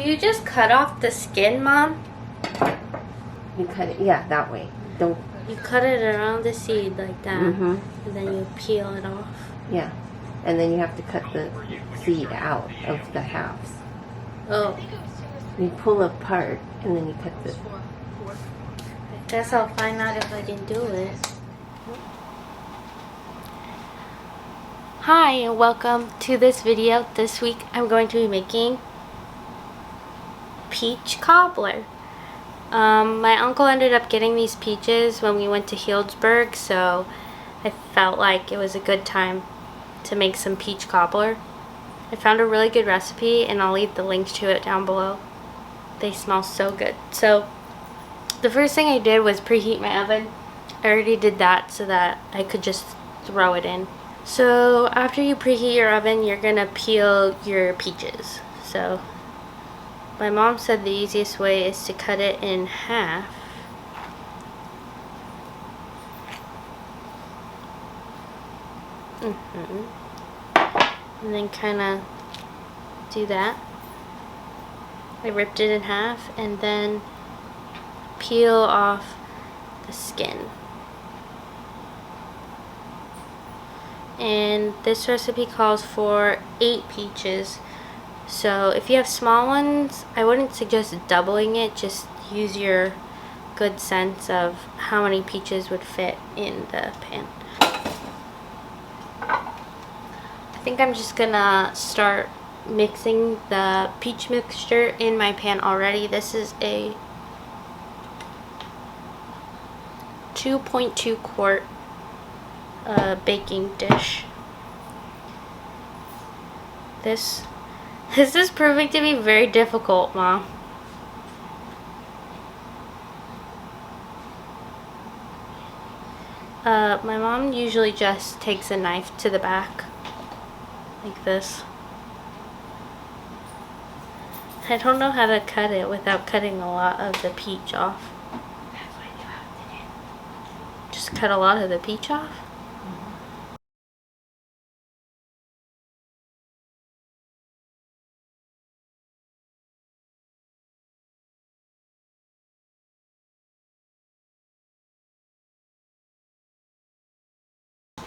you just cut off the skin, Mom? You cut it, yeah, that way. Don't. You cut it around the seed like that, and then you peel it off. Yeah, and then you have to cut the seed out of the halves. Oh. You pull apart, and then you cut the... I guess I'll find out if I can do it. Hi, and welcome to this video. This week I'm going to be making peach cobbler. My uncle ended up getting these peaches when we went to Healdsburg, so I felt like it was a good time to make some peach cobbler. I found a really good recipe, and I'll leave the link to it down below. They smell so good. So the first thing I did was preheat my oven. I already did that so that I could just throw it in. So after you preheat your oven, you're gonna peel your peaches. So my mom said the easiest way is to cut it in half. And then kind of do that. I ripped it in half and then peel off the skin. And this recipe calls for 8 peaches. So if you have small ones, I wouldn't suggest doubling it. Just use your good sense of how many peaches would fit in the pan. I think I'm just gonna start mixing the peach mixture in my pan already. This is a 2.2 quart baking dish. This is proving to be very difficult, Mom. My mom usually just takes a knife to the back, like this. I don't know how to cut it without cutting a lot of the peach off. That's what you have to do. Just cut a lot of the peach off?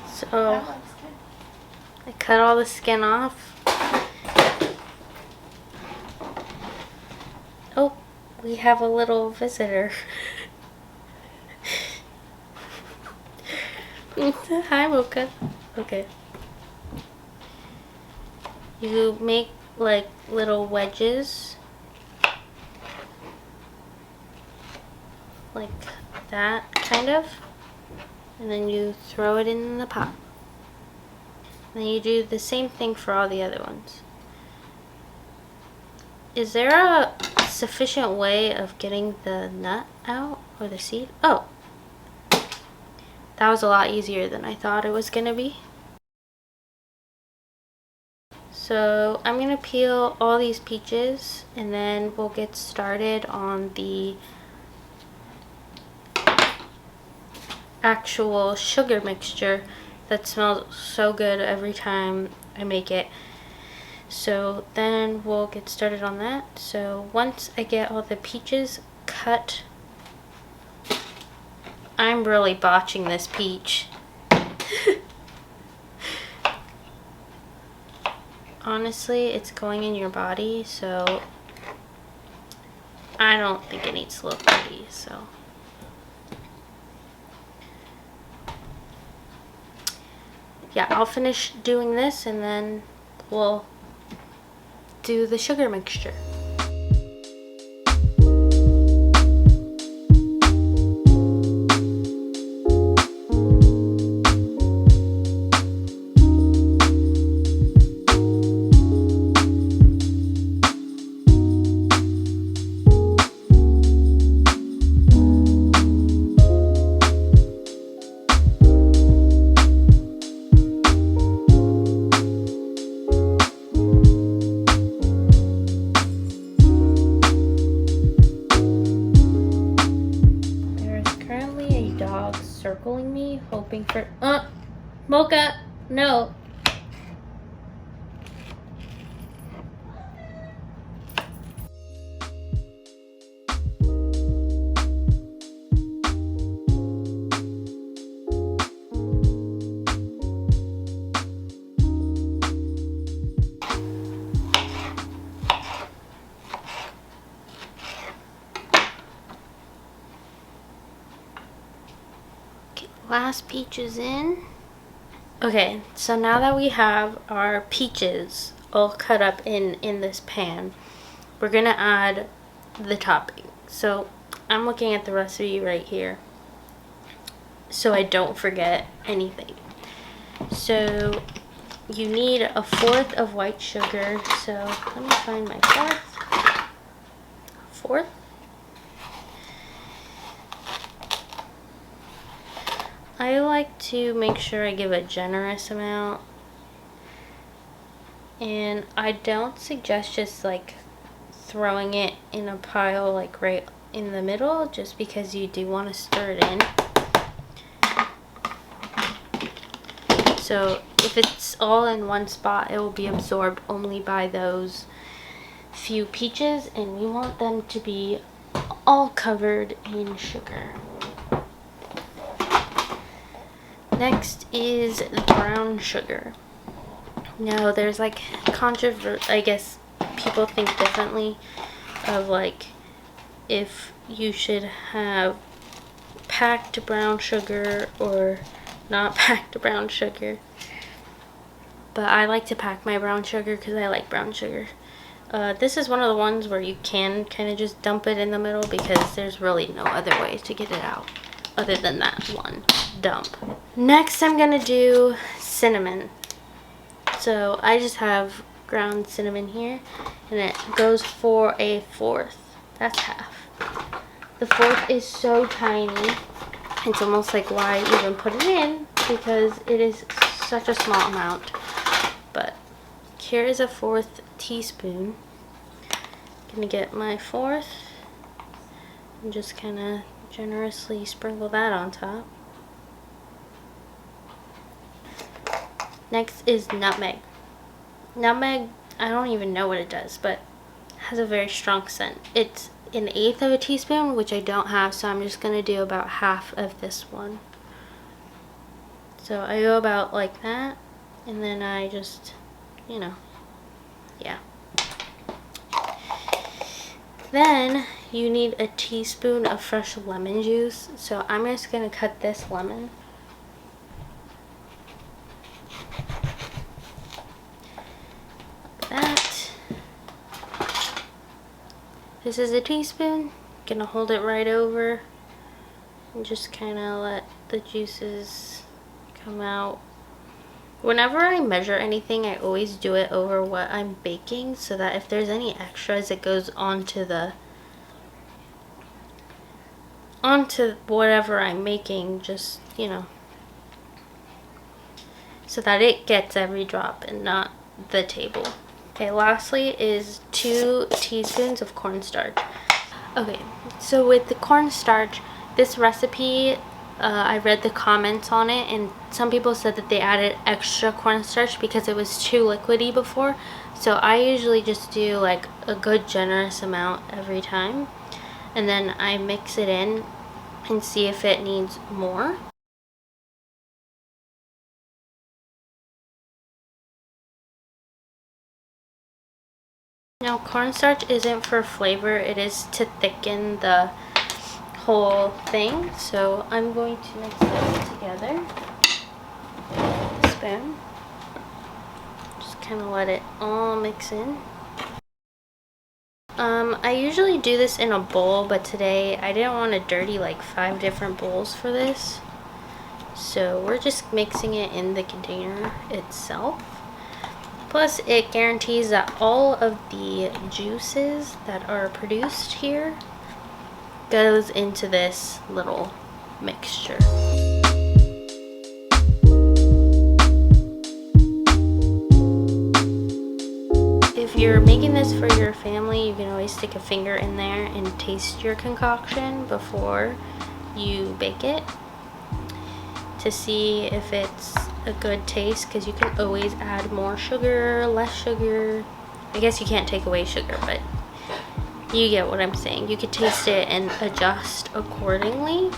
So I cut all the skin off. Oh, we have a little visitor. Hi, Mocha. Okay. You make like little wedges. Like that, kind of. And then you throw it in the pot. And then you do the same thing for all the other ones. Is there a sufficient way of getting the nut out or the seed? Oh, that was a lot easier than I thought it was gonna be. So I'm gonna peel all these peaches and then we'll get started on the actual sugar mixture that smells so good every time I make it. So then we'll get started on that. So once I get all the peaches cut, I'm really botching this peach. Honestly, it's going in your body, so I don't think it needs to look pretty, so. Yeah, I'll finish doing this and then we'll do the sugar mixture. Circling me, hoping for Mocha, no. last peach is in. Okay, so now that we have our peaches all cut up in this pan, we're gonna add the topping. So I'm looking at the recipe right here so I don't forget anything. So you need 1/4 of white sugar. So let me find my 1/4. I like to make sure I give a generous amount, and I don't suggest just like throwing it in a pile like right in the middle, just because you do want to stir it in. So if it's all in one spot, it will be absorbed only by those few peaches, and we want them to be all covered in sugar. Next is brown sugar. Now there's like I guess people think differently of like if you should have packed brown sugar or not packed brown sugar. But I like to pack my brown sugar because I like brown sugar. This is one of the ones where you can kind of just dump it in the middle because there's really no other way to get it out other than that one dump. Next I'm gonna do cinnamon. So I just have ground cinnamon here, and it goes for 1/4. That's half. The 1/4 is so tiny, it's almost like why even put it in, because it is such a small amount. But here is a 1/4 teaspoon. Gonna get my 1/4 and just kind of generously sprinkle that on top. Next is nutmeg. Nutmeg, I don't even know what it does, but it has a very strong scent. It's 1/8 of a teaspoon, which I don't have, so I'm just gonna do about half of this one. So I go about like that, and then I just, you know, yeah. Then you need a teaspoon of fresh lemon juice. So I'm just gonna cut this lemon. Like that. This is a teaspoon. Gonna hold it right over and just kind of let the juices come out. Whenever I measure anything, I always do it over what I'm baking, so that if there's any extras, it goes onto whatever I'm making, just, you know, so that it gets every drop and not the table. Okay, lastly is 2 teaspoons of cornstarch. Okay, so with the cornstarch, this recipe, I read the comments on it, and some people said that they added extra cornstarch because it was too liquidy before. So I usually just do like a good generous amount every time, and then I mix it in and see if it needs more. Now cornstarch isn't for flavor, it is to thicken the whole thing. So I'm going to mix it together with a spoon. Just kind of let it all mix in. I usually do this in a bowl, but today I didn't want to dirty like 5 different bowls for this. So we're just mixing it in the container itself. Plus it guarantees that all of the juices that are produced here goes into this little mixture. If you're making this for your family, you can always stick a finger in there and taste your concoction before you bake it to see if it's a good taste, because you can always add more sugar, less sugar. I guess you can't take away sugar, but you get what I'm saying. You could taste it and adjust accordingly.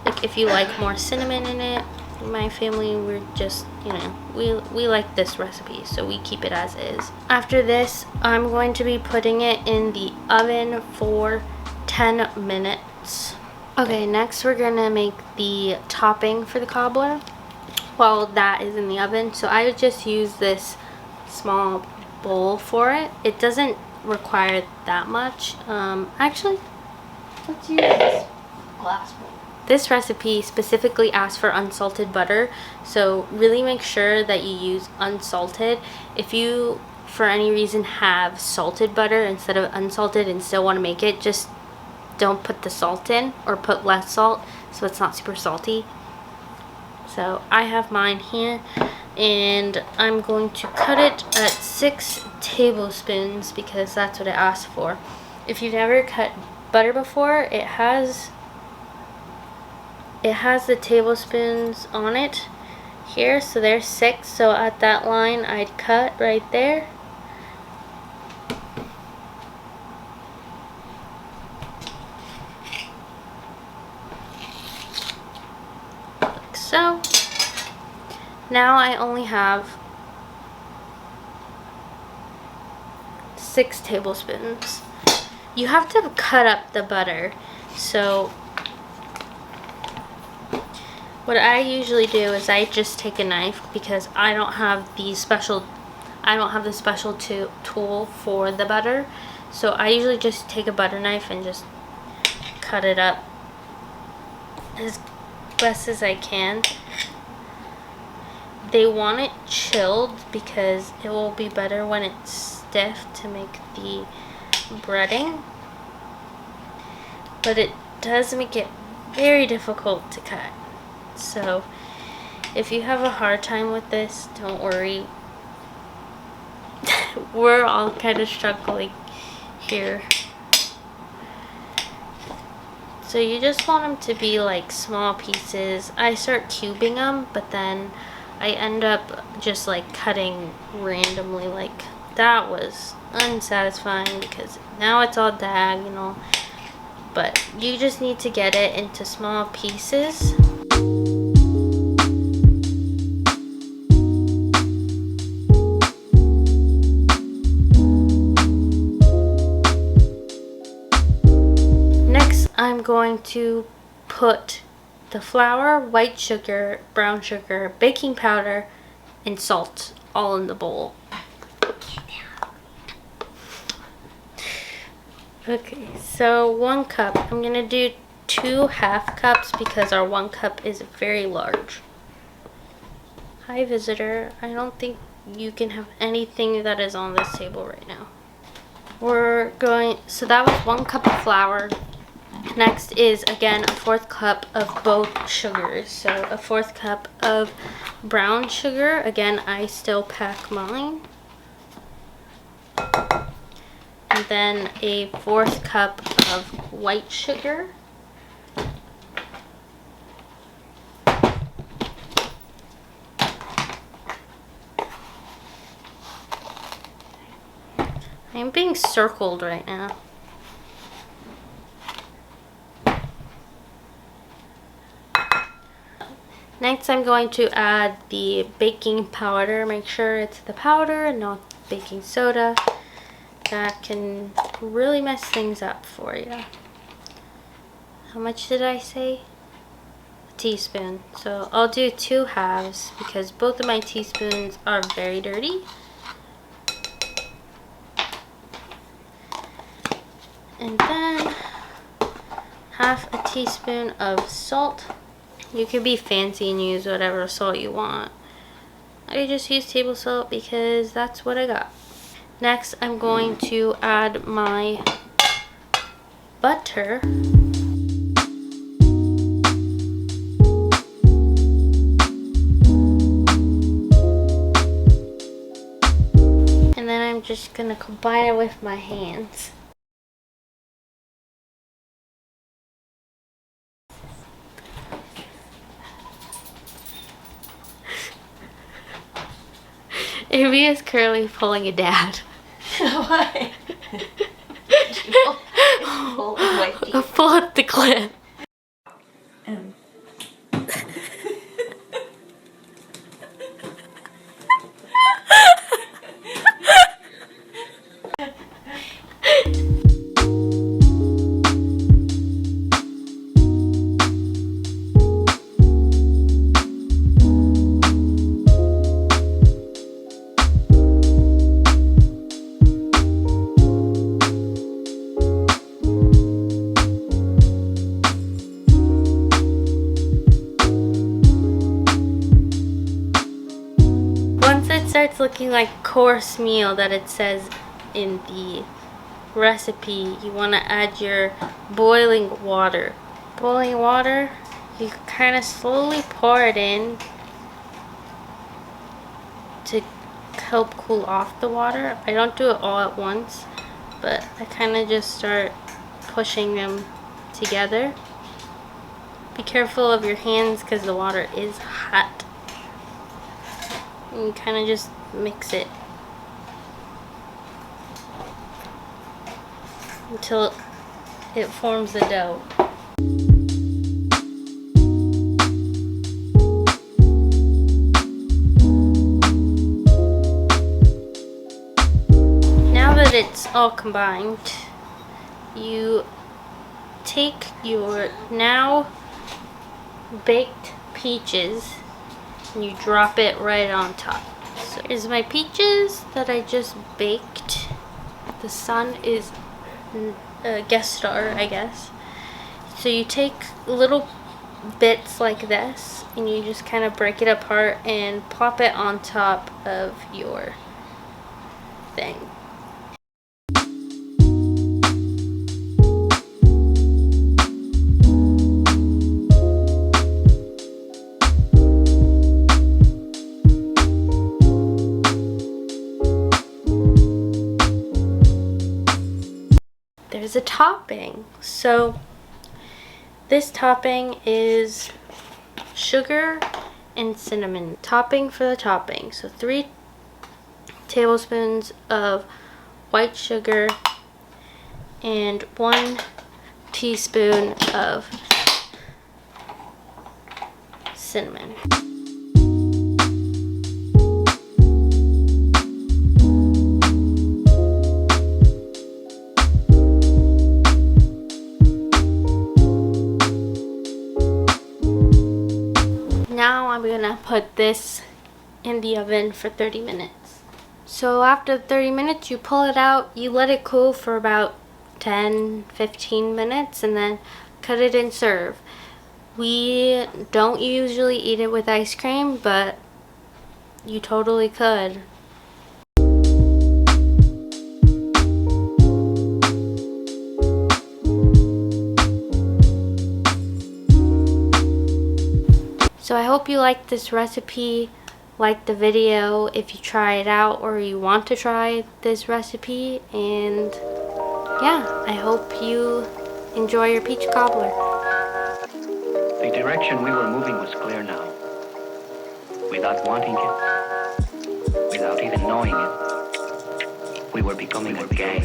Like if you like more cinnamon in it, my family, we're just, you know, we like this recipe, so we keep it as is. After this, I'm going to be putting it in the oven for 10 minutes. Okay, next we're gonna make the topping for the cobbler. Well, that is in the oven, so I would just use this small bowl for it. It doesn't require that much. Actually, let's use this glass bowl. This recipe specifically asks for unsalted butter, so really make sure that you use unsalted. If you, for any reason, have salted butter instead of unsalted and still want to make it, just don't put the salt in, or put less salt so it's not super salty. So I have mine here, and I'm going to cut it at 6 tablespoons because that's what it asked for. If you've never cut butter before, it has the tablespoons on it here, so there's 6. So at that line I'd cut right there. Like so. Now I only have 6 tablespoons. You have to cut up the butter, so what I usually do is I just take a knife because I don't have the special tool for the butter. So I usually just take a butter knife and just cut it up as best as I can. They want it chilled because it will be better when it's stiff to make the breading. But it does make it very difficult to cut. So if you have a hard time with this, don't worry. We're all kind of struggling here. So you just want them to be like small pieces. I start cubing them, but then I end up just like cutting randomly. Like that was unsatisfying because now it's all diagonal. But you just need to get it into small pieces. Next, I'm going to put the flour, white sugar, brown sugar, baking powder, and salt all in the bowl. Okay, so 1 cup. I'm going to do 2 half cups because our 1 cup is very large. Hi, visitor. I don't think you can have anything that is on this table right now. So that was 1 cup of flour. Next is, again, a 4th cup of both sugars. So a 4th cup of brown sugar. Again, I still pack mine. And then a 4th cup of white sugar. I'm being circled right now. Next, I'm going to add the baking powder. Make sure it's the powder and not baking soda. That can really mess things up for you. How much did I say? A teaspoon. So I'll do 2 halves because both of my teaspoons are very dirty. And then half a teaspoon of salt. You can be fancy and use whatever salt you want. I just use table salt because that's what I got. Next, I'm going to add my butter. And then I'm just gonna combine it with my hands. Amy is currently pulling a dad. Why? Pull up the clip. starts looking like course meal that it says in the recipe, you want to add your boiling water. Boiling water, you kind of slowly pour it in to help cool off the water. I don't do it all at once, but I kind of just start pushing them together. Be careful of your hands because the water is hot. And you kind of just mix it until it forms the dough. Now that it's all combined, you take your now baked peaches and you drop it right on top. So here's my peaches that I just baked. The sun is a guest star, I guess. So you take little bits like this and you just kind of break it apart and plop it on top of your thing. There's a topping. So this topping is sugar and cinnamon. Topping for the topping. So 3 tablespoons of white sugar and 1 teaspoon of cinnamon. Now I'm gonna put this in the oven for 30 minutes. So after 30 minutes, you pull it out, you let it cool for about 10-15 minutes, and then cut it and serve. We don't usually eat it with ice cream, but you totally could. So I hope you liked this recipe, like the video if you try it out or you want to try this recipe, and yeah, I hope you enjoy your peach cobbler. The direction we were moving was clear now. Without wanting it, without even knowing it, we were becoming a gang.